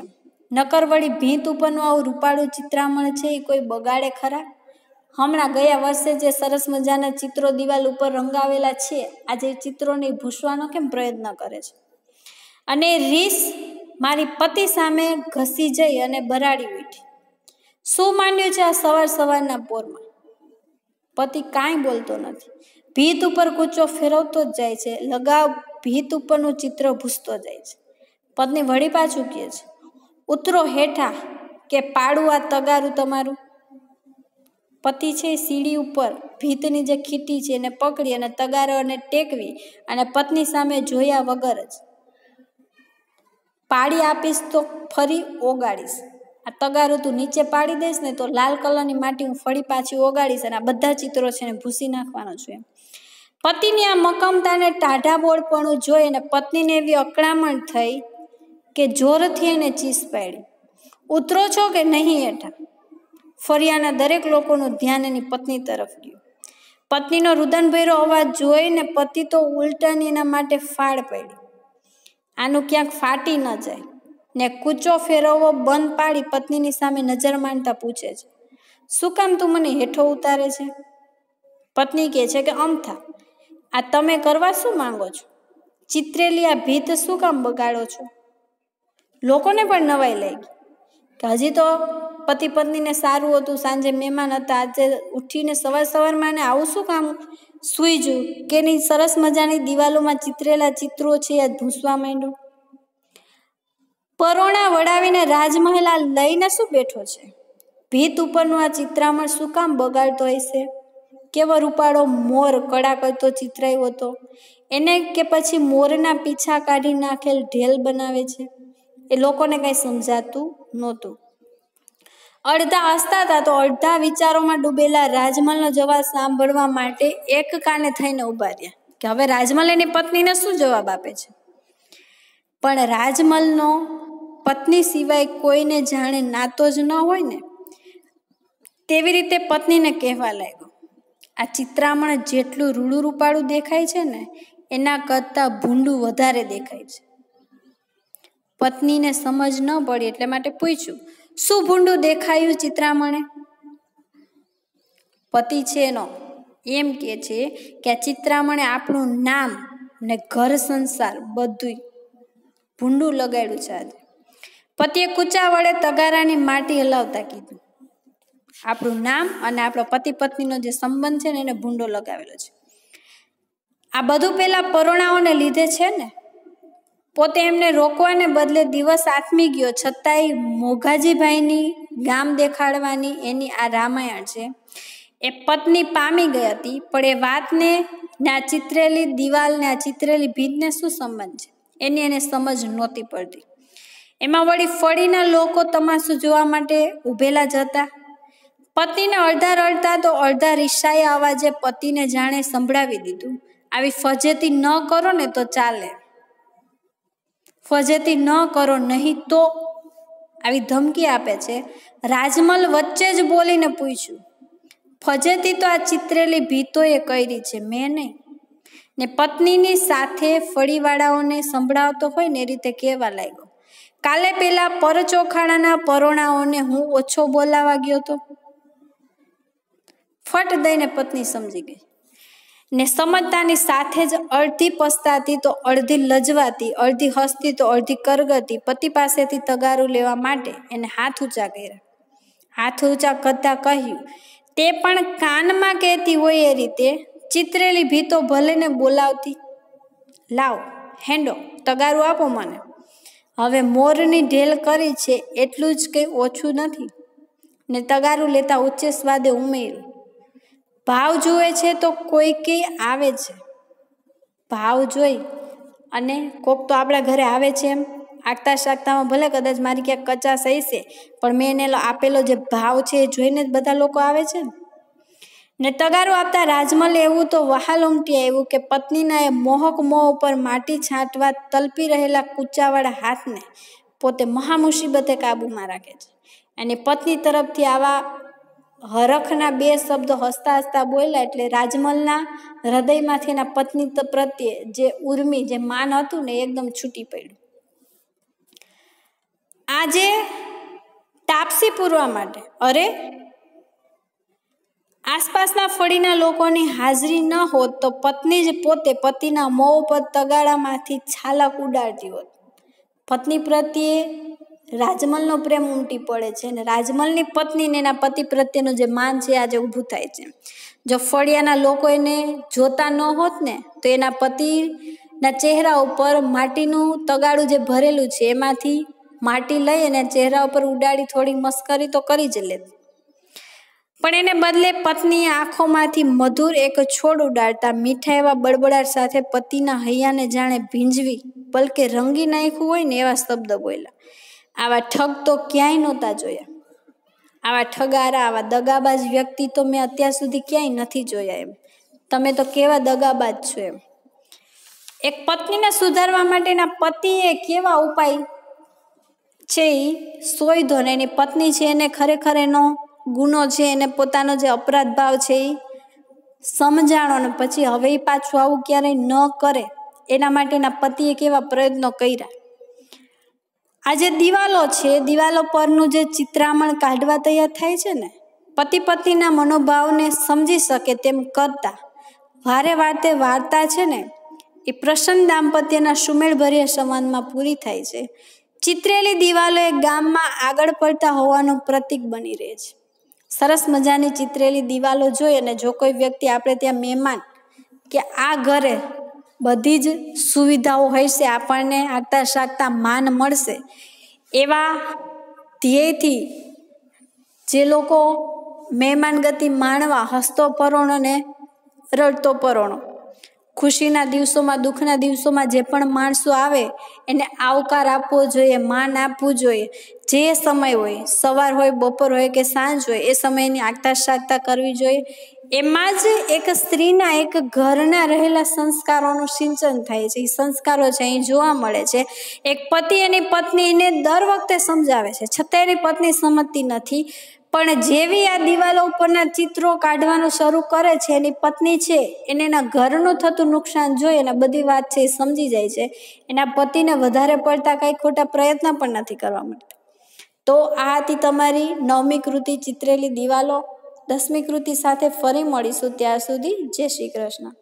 નકર વળી ભીંત ઉપરનું આવું રૂપાળું ચિત્રામણ છે એ કોઈ બગાડે ખરા? હમણાં ગયા વર્ષે જે સરસ મજાના ચિત્રો દિવાલ ઉપર રંગાવેલા છે આજે ચિત્રોને ભૂસવાનો કેમ પ્રયત્ન કરે છે? અને રીસ મારી પતિ સામે ઘસી જઈ અને બરાડી ઉઠી. શું માંડ્યું છે આ સવાર સવારના પોરમાં? પતિ કાંઈ બોલતો નથી. ભીત ઉપર કૂચો ફેરવતો જ જાય છે, લગાવ ભીત ઉપરનું ચિત્ર ભૂસતો જાય છે. પત્ની વળી પાછું કહે છે, ઉતરો હેઠા કે પાડું આ તગારું તમારું. પતિ છે સીડી ઉપર ભીતની જે ખીટી છે એને પકડી અને તગારાને ટેકવી અને પત્ની સામે જોયા વગર જ, પાડી આપીશ તો ફરી ઓગાળીશ. આ તગારું તું નીચે પાડી દઈશ ને તો લાલ કલરની માટી હું ફરી પાછી ઓગાળીશ અને આ બધા ચિત્રો છે ને ભૂસી નાખવાનો છું. પતિની આ મકમતાને ટાઢા બોળપણું જોઈ અને પત્નીને એવી અકળામણ થઈ કે જોરથી એને ચીસ પાડી, ઉતરો છો કે નહીં હેઠા. ફરિયાના દરેક લોકોનું ધ્યાન એની પત્ની તરફ ગયું. પત્નીનો રુદનભર્યો અવાજ જોઈને પતિ તો ઉલટાની એના માટે ફાળ પડી. આનું ક્યાંક ફાટી ન જાય ને કૂચો ફેરવવો બંધ પાડી પત્નીની સામે નજર માંડતા પૂછે છે, શું કામ તું મને હેઠો ઉતારે છે? પત્ની કહે છે કે અમથા, આ તમે કરવા શું માંગો છો? ચિત્રેલી આ ભીત શું કામ બગાડો છો? લોકોને પણ નવાઈ લાગી કે હજી તો પતિ પત્નીને સારું હતું, સાંજે મહેમાન હતા, આજે ઉઠીને સવારમાં આવું શું કામ સૂઈ જવું કે એની સરસ મજાની દિવાલોમાં ચિત્રેલા ચિત્રો છે આ ભૂસવા માંડ્યું. પરોણા વડાવીને રાજમહેલ આ લઈને શું બેઠો છે? ભીત ઉપરનું આ ચિત્રામણ શું કામ બગાડતો હશે? કેવો રૂપાળો મોર કડા કરતો ચિતરાયો હતો એને, કે પછી મોરના પીછા કાઢી નાખેલ ઢેલ બનાવે છે? એ લોકોને કઈ સમજાતું નહોતું. અડધા હસતા હતા તો અડધા વિચારોમાં ડૂબેલા રાજમલનો જવાબ સાંભળવા માટે એક કાને થઈને ઉભા રહ્યા કે હવે રાજમલ એની પત્નીને શું જવાબ આપે છે. પણ રાજમલનો પત્ની સિવાય કોઈને જાણે નાતો જ ન હોય ને તેવી રીતે પત્નીને કહેવા લાગ્યો, આ ચિત્રામણ જેટલું રૂડું રૂપાળું દેખાય છે ને એના કરતાં ભૂંડું વધારે દેખાય છે. પત્નીને સમજ ન પડી એટલે માટે પૂછ્યું, શું ભૂંડું દેખાયું ચિત્રામણે? પતિ છે એનો એમ કે છે કે આ ચિત્રામણે આપણું નામ ને ઘર સંસાર બધું ભૂંડું લગાડ્યું છે. આજે પતિએ કૂચા વડે તગારાની માટી હલાવતા કીધું, આપણું નામ અને આપણો પતિ પત્નીનો જે સંબંધ છે ને એને ભૂંડો લગાવેલો છે. આ બધું પેલા પરોણાઓને લીધે છે ને. પોતે એમને રોકવાને બદલે દિવસ આથમી ગયો છતાંય મોઘાજીભાઈની ગામ દેખાડવાની એની આ રામાયણ છે. એ પત્ની પામી ગઈ હતી પણ એ વાતને ને આ ચિત્રેલી દિવાલને આ ચિત્રેલી ભીતને શું સંબંધ છે એની એને સમજ નહોતી પડતી. એમાં વળી ફળીના લોકો તમાશું જોવા માટે ઊભેલા જ હતા. પત્નીને અડધા રડતા તો અડધા રિસાયા અવાજે પતિને જાણે સંભળાવી દીધું, આવી ફજેતી ન કરો ને તો ચાલે, ફજેતી ન કરો નહીં તો, આવી ધમકી આપે છે. રાજમલ વચ્ચે જ બોલીને પૂછ્યું, ફજેતી તો આ ચિત્રેલી ભીતોએ કરી છે, મેં નહીં. ને પત્નીની સાથે ફળીવાળાઓને સંભળાવતો હોય ને એ રીતે કહેવા લાગ્યો, કાલે પેલા પરચોખાડાના પરોણાઓને હું ઓછો બોલાવા ગયો તો. ફટ દઈને પત્ની સમજી ગઈ ને સમજતાની સાથે જ અડધી પસ્તાતી તો અડધી લજવાતી, અડધી હસતી તો અડધી કરગતી પતિ પાસેથી તગારું લેવા માટે એને હાથ ઊંચા કર્યા. હાથ ઊંચા કરતા કહ્યું, તે પણ કાનમાં કહેતી હોય એ રીતે, ચિત્રેલી ભીતો ભલે ને બોલાવતી, લાવ હેંડો તગારું આપો મને. હવે મોરની ઢેલ કરી છે એટલું જ કંઈ ઓછું નથી. ને તગારું લેતા ઉચ્ચ સ્વાદે ઉમેર્યું, ભાવ જુએ છે તો કોઈ કઈ આવે છે. ભાવ જોઈ અને કોક તો આપણા ઘરે આવે છે એમ આગતા શાકતામાં ભલે કદાચ મારી ક્યાંક કચાશ હશે પણ મેં એને આપેલો જે ભાવ છે એ જોઈને જ બધા લોકો આવે છે ને. તગારું આપતા રાજમલે એવું તો વહાલ ઉમટી આવ્યું કે પત્નીના એ મોહક મોં ઉપર માટી છાંટવા તલપી રહેલા કૂચાવાળા હાથને પોતે મહામુસીબતે કાબૂમાં રાખે છે. અને પત્ની તરફથી આવા હરખના બે શબ્દો હસતા હસતા બોલ્યા એટલે રાજમલના હૃદયમાંથી એના પત્ની પ્રત્યે જે ઉર્મી, જે માન હતું ને એકદમ છૂટી પડ્યું. આજે તાપસી પૂરવા માટે અરે આસપાસના ફળીના લોકોની હાજરી ન હોત તો પત્ની જ પોતે પતિના મોં ઉપર તગાડામાંથી છાલક ઉડાડતી હોત. પત્ની પ્રત્યે રાજમલનો પ્રેમ ઉમટી પડે છે અને રાજમલની પત્નીને એના પતિ પ્રત્યેનું જે માન છે આજે ઊભું થાય છે. જો ફળિયાના લોકો એને જોતા ન હોત ને તો એના પતિના ચહેરા ઉપર માટીનું તગાડું જે ભરેલું છે એમાંથી માટી લઈ અને ચહેરા ઉપર ઉડાડી થોડી મસ્કરી તો કરી જ લે, પણ એને બદલે પત્નીએ આંખોમાંથી મધુર એક છોડ ઉડાડતા મીઠા એવા બળબડાટ સાથે પતિના હૈયાને જાણે ભીંજવી બલકે રંગી નાખ્યું હોય ને એવા શબ્દ બોલ્યા. આવા ઠગ તો ક્યાંય નહોતા જોયા, આવા ઠગારા, આવા દગાબાજ વ્યક્તિ તો મેં અત્યાર સુધી ક્યાંય નથી જોયા. એમ તમે તો કેવા દગાબાજ છો. એમ એક પત્નીને સુધારવા માટેના પતિએ કેવા ઉપાય છે એ સોયધો ને એની પત્ની છે એને ખરેખર એનો ગુનો છે, એને પોતાનો જે અપરાધ ભાવ છે એ સમજાણો ને પછી હવે પાછું આવું ક્યારેય ન કરે એના માટેના પતિએ કેવા પ્રયત્નો કર્યા. આ જે દિવાલો છે, દિવાલો પરનું જે ચિત્રામણ કાઢવા તૈયાર થાય છે ને, પતિ પત્નીના મનોભાવને સમજી શકે તેમ કરતા વારે વારતે વાર્તા છે ને એ પ્રસન્ન દાંપત્યના સુમેળભર્યા સંવાદમાં પૂરી થાય છે. ચિત્રેલી દિવાલો એ ગામમાં આગળ પડતા હોવાનું પ્રતીક બની રહે છે. સરસ મજાની ચિત્રેલી દિવાલો જોઈ અને જો કોઈ વ્યક્તિ આપણે ત્યાં મહેમાન કે આ ઘરે બધી જ સુવિધાઓ હશે, આપણને આગતા શાકતા માન મળશે, એવા ધ્યેયથી જે લોકો મહેમાન ગતિ માણવા હસતો પરોણો ને રડતો પરોણો, ખુશીના દિવસોમાં દુઃખના દિવસોમાં જે પણ માણસો આવે એને આવકાર આપવો જોઈએ, માન આપવું જોઈએ. જે સમય હોય, સવાર હોય, બપોર હોય કે સાંજ હોય, એ સમયની આગતા શાકતા કરવી જોઈએ. એમાં જ એક સ્ત્રીના એક ઘરના રહેલા સંસ્કારોનું સિંચન થાય છે. એ સંસ્કારો છે અહીં જોવા મળે છે. એક પતિ એની પત્નીને દર વખતે સમજાવે છે, છતાં એની પત્ની સમજતી નથી. પણ જેવી આ દિવાલો ઉપરના ચિત્રો કાઢવાનું શરૂ કરે છે, એની પત્ની છે એને એના ઘરનું થતું નુકસાન જોઈ અને બધી વાત છે એ સમજી જાય છે. એના પતિને વધારે પડતા કંઈ ખોટા પ્રયત્ન પણ નથી કરવા મળતા. તો આ હતી તમારી 9મી કૃતિ ચિત્રેલી દિવાલો. 10મી કૃતિ સાથે ફરી મળીશું. ત્યાં સુધી જય શ્રી કૃષ્ણ.